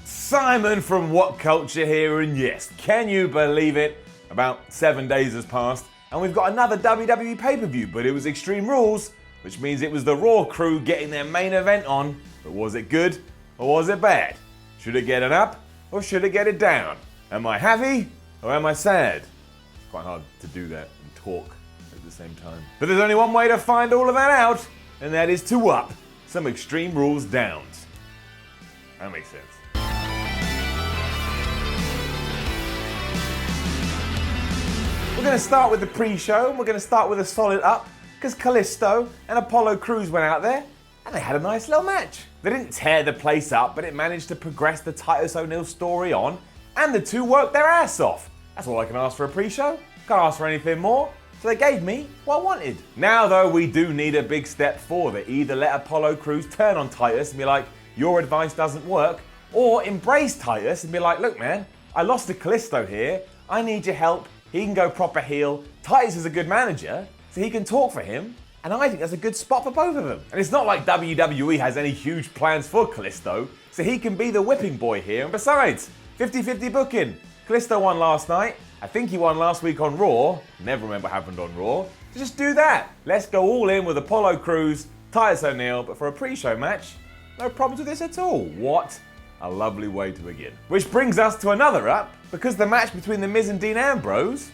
Simon from WhatCulture here, and yes, can you believe it? About 7 days has passed, and we've got another WWE pay-per-view, but it was Extreme Rules, which means it was the Raw crew getting their main event on. But was it good, or was it bad? Should it get it up, or should it get it down? Am I happy, or am I sad? It's quite hard to do that and talk at the same time. But there's only one way to find all of that out, and that is to up some Extreme Rules downs. That makes sense. We're going to start with the pre-show, and we're going to start with a solid up, because Kalisto and Apollo Crews went out there, and they had a nice little match. They didn't tear the place up, but it managed to progress the Titus O'Neil story on, and the two worked their ass off. That's all I can ask for a pre-show. Can't ask for anything more. So they gave me what I wanted. Now though, we do need a big step forward. They either let Apollo Crews turn on Titus and be like, your advice doesn't work, or embrace Titus and be like, look man, I lost to Kalisto here. I need your help. He can go proper heel. Titus is a good manager, so he can talk for him. And I think that's a good spot for both of them. And it's not like WWE has any huge plans for Kalisto, so he can be the whipping boy here. And besides, 50-50 booking. Kalisto won last night. I think he won last week on Raw. Never remember what happened on Raw. So just do that. Let's go all in with Apollo Crews, Titus O'Neil, but for a pre-show match, no problems with this at all. What a lovely way to begin. Which brings us to another up, because the match between The Miz and Dean Ambrose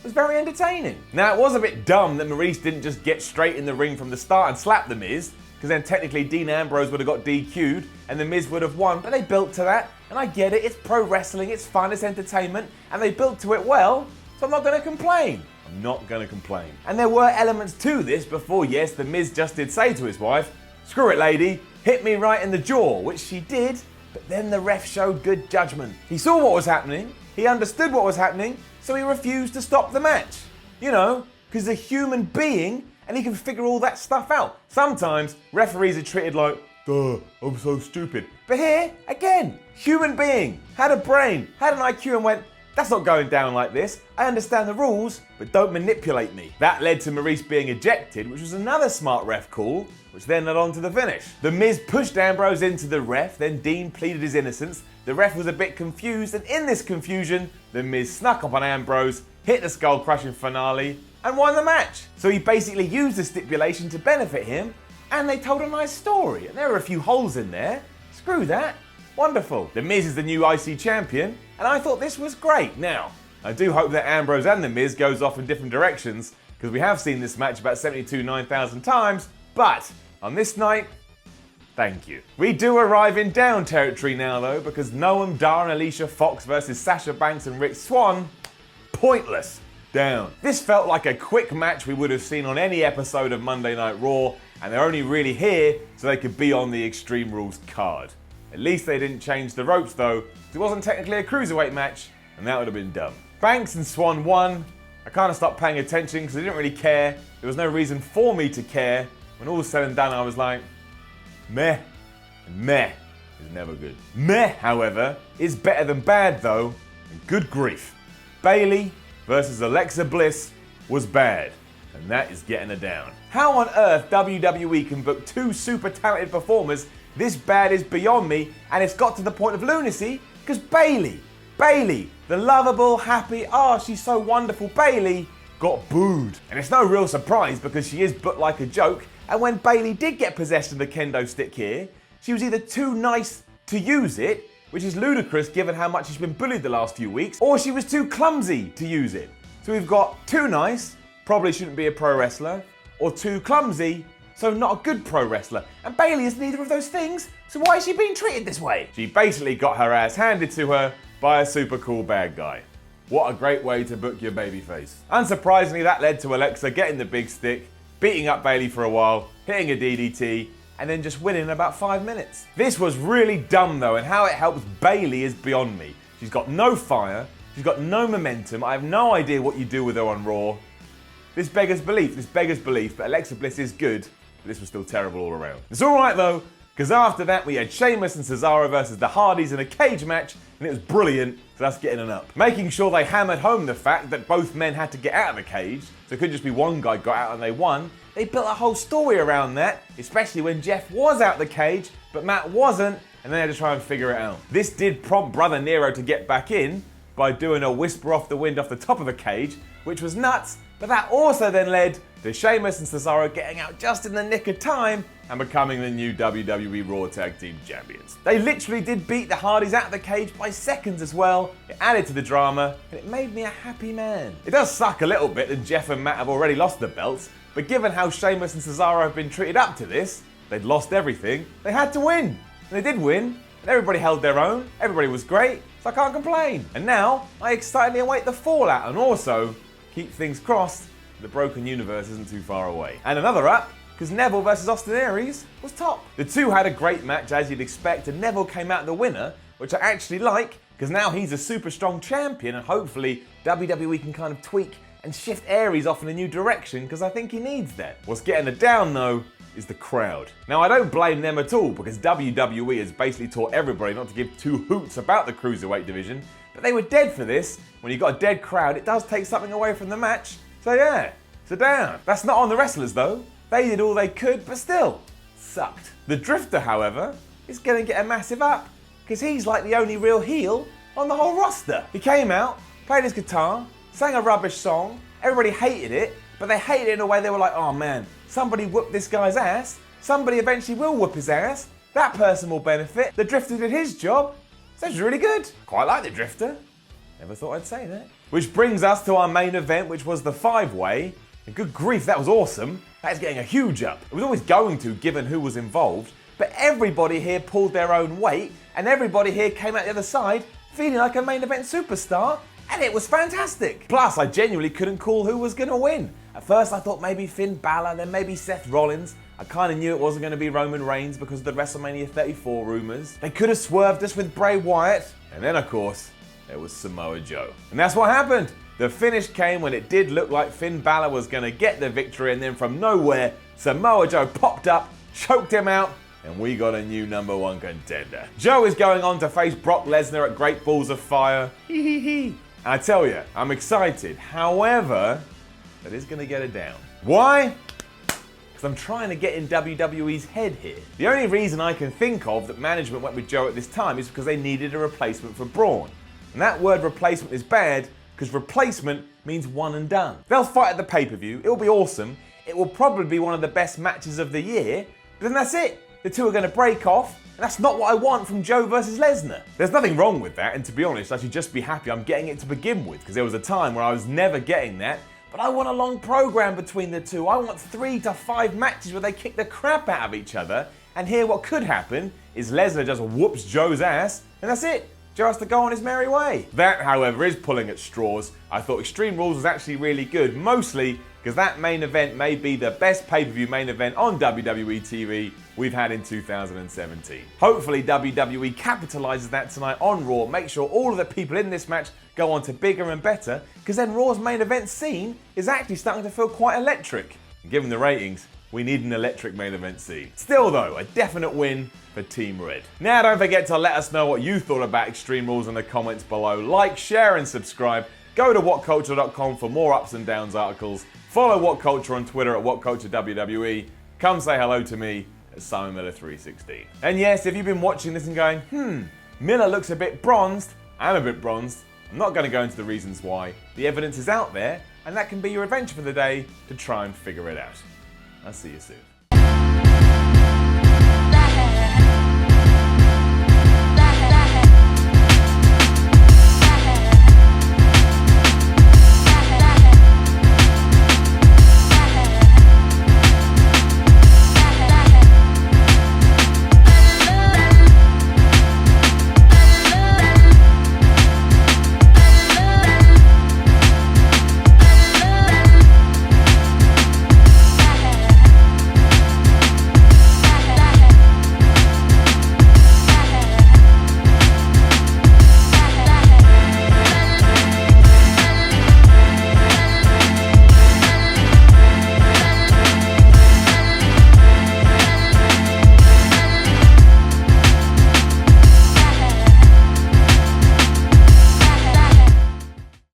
was very entertaining. Now, it was a bit dumb that Maurice didn't just get straight in the ring from the start and slap The Miz, because then technically Dean Ambrose would have got DQ'd and The Miz would have won, but they built to that, and I get it, it's pro wrestling, it's fun, it's entertainment, and they built to it well, so I'm not going to complain. I'm not going to complain. And there were elements to this before, yes, The Miz just did say to his wife, screw it lady, hit me right in the jaw, which she did, but then the ref showed good judgment. He saw what was happening, he understood what was happening, so he refused to stop the match. You know, because he's a human being and he can figure all that stuff out. Sometimes referees are treated like, duh, I'm so stupid. But here, again, human being, had a brain, had an IQ and went, that's not going down like this. I understand the rules, but don't manipulate me. That led to Maurice being ejected, which was another smart ref call, which then led on to the finish. The Miz pushed Ambrose into the ref, then Dean pleaded his innocence. The ref was a bit confused, and in this confusion, the Miz snuck up on Ambrose, hit the skull-crushing finale, and won the match. So he basically used the stipulation to benefit him, and they told a nice story. And there were a few holes in there. Screw that. Wonderful. The Miz is the new IC champion, and I thought this was great. Now, I do hope that Ambrose and The Miz goes off in different directions, because we have seen this match about 9,000 times, but on this night, thank you. We do arrive in down territory now though, because Noam Dar and Alicia Fox versus Sasha Banks and Rick Swann, pointless. Down. This felt like a quick match we would have seen on any episode of Monday Night Raw, and they're only really here so they could be on the Extreme Rules card. At least they didn't change the ropes though, because it wasn't technically a cruiserweight match, and that would have been dumb. Banks and Swann won. I kind of stopped paying attention because I didn't really care. There was no reason for me to care. When all was said and done, I was like, meh. And meh is never good. Meh, however, is better than bad though, and good grief. Bayley versus Alexa Bliss was bad, and that is getting her down. How on earth WWE can book two super talented performers this bad is beyond me, and it's got to the point of lunacy because Bayley, the lovable, happy, she's so wonderful Bayley, got booed. And it's no real surprise because she is booked like a joke, and when Bayley did get possession of the kendo stick here, she was either too nice to use it, which is ludicrous given how much she's been bullied the last few weeks, or she was too clumsy to use it. So we've got too nice, probably shouldn't be a pro wrestler, or too clumsy, so not a good pro wrestler. And Bayley is neither of those things, so why is she being treated this way? She basically got her ass handed to her by a super cool bad guy. What a great way to book your babyface. Unsurprisingly, that led to Alexa getting the big stick, beating up Bayley for a while, hitting a DDT, and then just winning in about 5 minutes. This was really dumb though, and how it helps Bayley is beyond me. She's got no fire, she's got no momentum, I have no idea what you do with her on Raw. This beggars belief, but Alexa Bliss is good, but this was still terrible all around. It's alright though, because after that we had Sheamus and Cesaro versus the Hardys in a cage match, and it was brilliant, so that's getting an up. Making sure they hammered home the fact that both men had to get out of the cage, so it couldn't just be one guy got out and they won. They built a whole story around that, especially when Jeff was out the cage, but Matt wasn't, and then they had to try and figure it out. This did prompt Brother Nero to get back in by doing a whisper off the wind off the top of the cage, which was nuts, but that also then led to Sheamus and Cesaro getting out just in the nick of time and becoming the new WWE Raw Tag Team Champions. They literally did beat the Hardys out of the cage by seconds as well. It added to the drama, and it made me a happy man. It does suck a little bit that Jeff and Matt have already lost the belts, but given how Sheamus and Cesaro have been treated up to this, they'd lost everything, they had to win. And they did win, and everybody held their own, everybody was great, so I can't complain. And now, I excitedly await the fallout, and also, keep things crossed, the broken universe isn't too far away. And another up, because Neville versus Austin Aries was top. The two had a great match as you'd expect, and Neville came out the winner, which I actually like, because now he's a super strong champion, and hopefully WWE can kind of tweak and shift Aries off in a new direction, because I think he needs that. What's getting it down though is the crowd. Now I don't blame them at all, because WWE has basically taught everybody not to give two hoots about the Cruiserweight division, but they were dead for this. When you've got a dead crowd, it does take something away from the match. So yeah, so down. That's not on the wrestlers though. They did all they could, but still, sucked. The Drifter, however, is going to get a massive up, because he's like the only real heel on the whole roster. He came out, played his guitar, sang a rubbish song, everybody hated it, but they hated it in a way they were like, oh man, somebody whooped this guy's ass, somebody eventually will whoop his ass, that person will benefit, the Drifter did his job, so it's really good. Quite like the Drifter. Never thought I'd say that. Which brings us to our main event, which was the 5-way. And good grief, that was awesome. That is getting a huge up. It was always going to, given who was involved, but everybody here pulled their own weight, and everybody here came out the other side feeling like a main event superstar, and it was fantastic. Plus, I genuinely couldn't call who was gonna win. At first I thought maybe Finn Balor, then maybe Seth Rollins. I kinda knew it wasn't gonna be Roman Reigns because of the WrestleMania 34 rumors. They could have swerved us with Bray Wyatt, and then of course, it was Samoa Joe. And that's what happened. The finish came when it did look like Finn Balor was going to get the victory, and then from nowhere, Samoa Joe popped up, choked him out, and we got a new #1 contender. Joe is going on to face Brock Lesnar at Great Balls of Fire. Hee hee hee. And I tell you, I'm excited. However, that is going to get it down. Why? Because I'm trying to get in WWE's head here. The only reason I can think of that management went with Joe at this time is because they needed a replacement for Braun. And that word replacement is bad, because replacement means one and done. They'll fight at the pay-per-view, it'll be awesome, it will probably be one of the best matches of the year, but then that's it. The two are going to break off, and that's not what I want from Joe versus Lesnar. There's nothing wrong with that, and to be honest, I should just be happy I'm getting it to begin with, because there was a time where I was never getting that, but I want a long program between the two. I want 3 to 5 matches where they kick the crap out of each other, and here what could happen is Lesnar just whoops Joe's ass, and that's it. Joe has to go on his merry way. That, however, is pulling at straws. I thought Extreme Rules was actually really good, mostly because that main event may be the best pay-per-view main event on WWE TV we've had in 2017. Hopefully WWE capitalizes that tonight on Raw, make sure all of the people in this match go on to bigger and better, because then Raw's main event scene is actually starting to feel quite electric. And given the ratings, we need an electric main event scene. Still though, a definite win for Team Red. Now don't forget to let us know what you thought about Extreme Rules in the comments below. Like, share and subscribe. Go to WhatCulture.com for more ups and downs articles. Follow WhatCulture on Twitter at WhatCultureWWE. Come say hello to me at Simon Miller 316. And yes, if you've been watching this and going, Miller looks a bit bronzed, I'm a bit bronzed. I'm not going to go into the reasons why. The evidence is out there, and that can be your adventure for the day to try and figure it out. I'll see you soon.